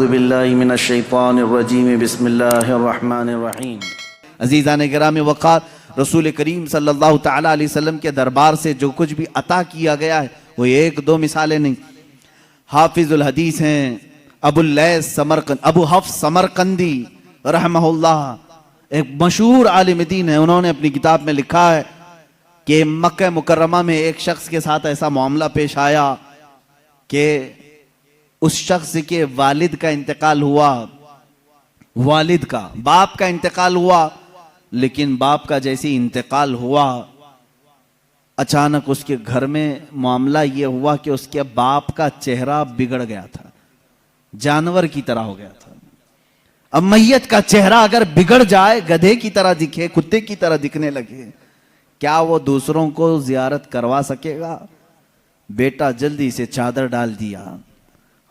اعوذ باللہ من الشیطان الرجیم بسم اللہ الرحمن الرحیم۔ عزیزان گرامی وقار، رسول کریم صلی اللہ تعالیٰ علیہ وسلم کے دربار سے جو کچھ بھی عطا کیا گیا ہے وہ ایک دو مثالیں نہیں۔ حافظ الحدیث ہیں ابو حفص سمرقندی رحمہ اللہ، ایک مشہور عالم دین ہے۔ انہوں نے اپنی کتاب میں لکھا ہے کہ مکہ مکرمہ میں ایک شخص کے ساتھ ایسا معاملہ پیش آیا کہ اس شخص کے والد کا انتقال ہوا، والد کا، باپ کا انتقال ہوا، لیکن باپ کا جیسے انتقال ہوا اچانک اس کے گھر میں معاملہ یہ ہوا کہ اس کے باپ کا چہرہ بگڑ گیا تھا، جانور کی طرح ہو گیا تھا۔ اب میت کا چہرہ اگر بگڑ جائے، گدھے کی طرح دکھے، کتے کی طرح دکھنے لگے، کیا وہ دوسروں کو زیارت کروا سکے گا؟ بیٹا جلدی سے چادر ڈال دیا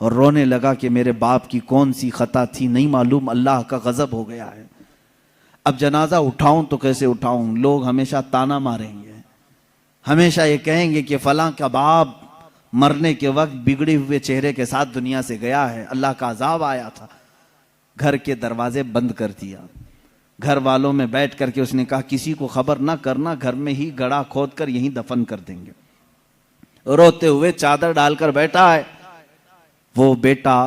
اور رونے لگا کہ میرے باپ کی کون سی خطا تھی نہیں معلوم، اللہ کا غضب ہو گیا ہے۔ اب جنازہ اٹھاؤں تو کیسے اٹھاؤں؟ لوگ ہمیشہ تانا ماریں گے، ہمیشہ یہ کہیں گے کہ فلاں کا باپ مرنے کے وقت بگڑے ہوئے چہرے کے ساتھ دنیا سے گیا ہے، اللہ کا عذاب آیا تھا۔ گھر کے دروازے بند کر دیا، گھر والوں میں بیٹھ کر کے اس نے کہا کسی کو خبر نہ کرنا، گھر میں ہی گڑھا کھود کر یہیں دفن کر دیں گے۔ روتے ہوئے چادر ڈال کر بیٹھا ہے۔ وہ بیٹا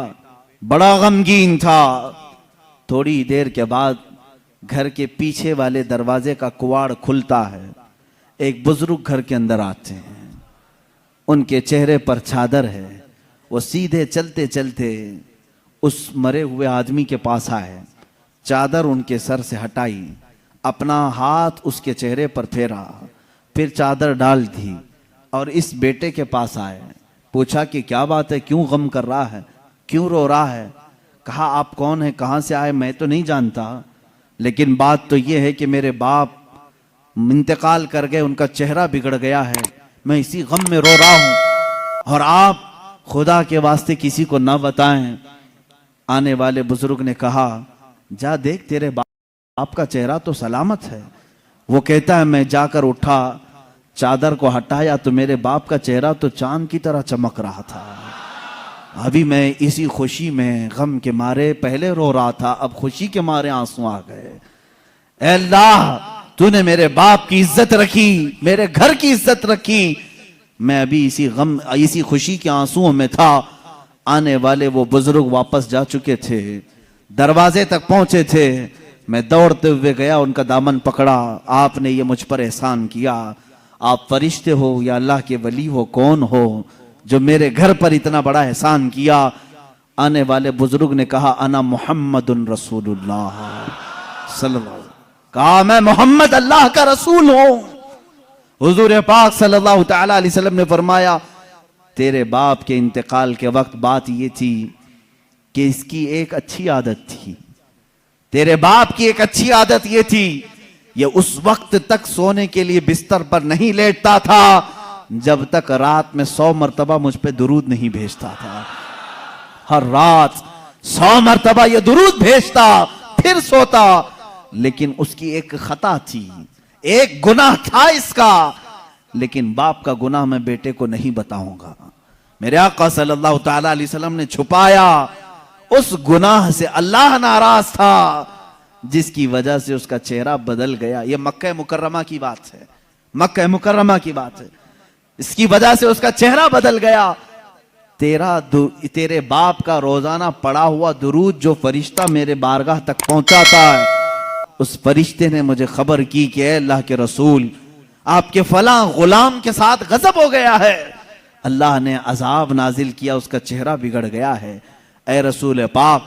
بڑا غمگین تھا۔ تھوڑی دیر کے بعد گھر کے پیچھے والے دروازے کا کواڑ کھلتا ہے، ایک بزرگ گھر کے اندر آتے ہیں، ان کے چہرے پر چادر ہے۔ وہ سیدھے چلتے چلتے اس مرے ہوئے آدمی کے پاس آئے، چادر ان کے سر سے ہٹائی، اپنا ہاتھ اس کے چہرے پر پھیرا، پھر چادر ڈال دی اور اس بیٹے کے پاس آئے۔ پوچھا کہ کیا بات ہے، کیوں غم کر رہا ہے، کیوں رو رہا ہے؟ کہا آپ کون ہیں، کہاں سے آئے؟ میں تو نہیں جانتا، لیکن بات تو یہ ہے کہ میرے باپ انتقال کر گئے، ان کا چہرہ بگڑ گیا ہے، میں اسی غم میں رو رہا ہوں، اور آپ خدا کے واسطے کسی کو نہ بتائیں۔ آنے والے بزرگ نے کہا جا دیکھ تیرے باپ کا چہرہ تو سلامت ہے۔ وہ کہتا ہے میں جا کر اٹھا، چادر کو ہٹایا تو میرے باپ کا چہرہ تو چاند کی طرح چمک رہا تھا۔ ابھی میں اسی خوشی میں غم کے مارے پہلے رو رہا تھا، اب خوشی کے مارے آنسو آ گئے۔ اے اللہ، تو نے میرے باپ کی عزت رکھی، میرے گھر کی عزت رکھی، میں ابھی اسی خوشی کے آنسوؤں میں تھا۔ آنے والے وہ بزرگ واپس جا چکے تھے، دروازے تک پہنچے تھے، میں دوڑتے ہوئے گیا، ان کا دامن پکڑا، آپ نے یہ مجھ پر احسان کیا، آپ فرشتے ہو یا اللہ کے ولی ہو، کون ہو جو میرے گھر پر اتنا بڑا احسان کیا؟ آنے والے بزرگ نے کہا انا محمد رسول اللہ صلی اللہ علیہ وسلم، کہا میں محمد اللہ کا رسول ہوں۔ حضور پاک صلی اللہ تعالیٰ علیہ وسلم نے فرمایا تیرے باپ کے انتقال کے وقت بات یہ تھی کہ اس کی ایک اچھی عادت تھی، تیرے باپ کی ایک اچھی عادت یہ تھی، یہ اس وقت تک سونے کے لیے بستر پر نہیں لیٹتا تھا جب تک رات میں 100 مرتبہ مجھ پہ درود نہیں بھیجتا تھا۔ ہر رات 100 مرتبہ یہ درود بھیجتا، پھر سوتا، لیکن اس کی ایک خطا تھی، ایک گناہ تھا اس کا، لیکن باپ کا گناہ میں بیٹے کو نہیں بتاؤں گا۔ میرے آقا صلی اللہ تعالیٰ علیہ وسلم نے چھپایا، اس گناہ سے اللہ ناراض تھا جس کی وجہ سے اس کا چہرہ بدل گیا۔ یہ مکہ مکرمہ کی بات ہے، مکہ مکرمہ کی بات ہے، اس کی وجہ سے اس کا چہرہ بدل گیا۔ تیرے باپ کا روزانہ پڑھا ہوا درود جو فرشتہ میرے بارگاہ تک پہنچاتا ہے، اس فرشتے نے مجھے خبر کی کہ اے اللہ کے رسول، آپ کے فلاں غلام کے ساتھ غضب ہو گیا ہے، اللہ نے عذاب نازل کیا، اس کا چہرہ بگڑ گیا ہے۔ اے رسول پاک،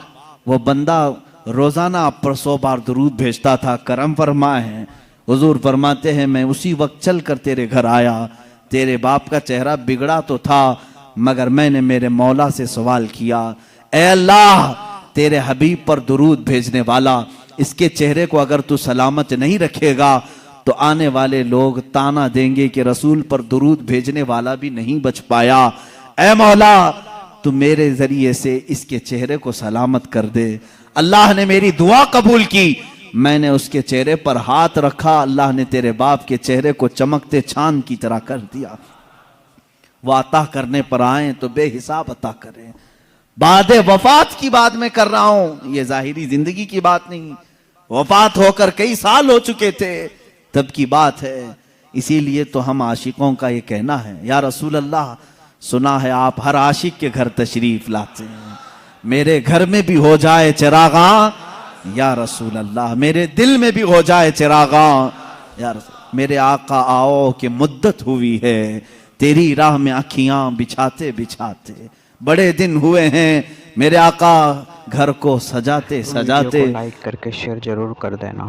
وہ بندہ روزانہ آپ پر 100 بار درود بھیجتا تھا، کرم فرمائے۔ حضور فرماتے ہیں میں اسی وقت چل کر تیرے گھر آیا، تیرے باپ کا چہرہ بگڑا تو تھا، مگر میں نے میرے مولا سے سوال کیا اے اللہ، تیرے حبیب پر درود بھیجنے والا، اس کے چہرے کو اگر تو سلامت نہیں رکھے گا تو آنے والے لوگ تانا دیں گے کہ رسول پر درود بھیجنے والا بھی نہیں بچ پایا، اے مولا تو میرے ذریعے سے اس کے چہرے کو سلامت کر دے۔ اللہ نے میری دعا قبول کی، میں نے اس کے چہرے پر ہاتھ رکھا، اللہ نے تیرے باپ کے چہرے کو چمکتے چاند کی طرح کر دیا۔ وہ عطا کرنے پر آئیں تو بے حساب عطا کریں، بعد وفات کی بات میں کر رہا ہوں، یہ ظاہری زندگی کی بات نہیں، وفات ہو کر کئی سال ہو چکے تھے تب کی بات ہے۔ اسی لیے تو ہم عاشقوں کا یہ کہنا ہے، یا رسول اللہ سنا ہے آپ ہر عاشق کے گھر تشریف لاتے ہیں، میرے گھر میں بھی ہو جائے چراغاں یا رسول اللہ، میرے دل میں بھی ہو جائے چراغاں یا رسول اللہ، میرے آقا آؤ کہ مدت ہوئی ہے تیری راہ میں آنکھیاں بچھاتے بچھاتے، بڑے دن ہوئے ہیں میرے آقا گھر کو سجاتے ویڈیو سجاتے۔ کو لائک کر کے شیئر ضرور کر دینا۔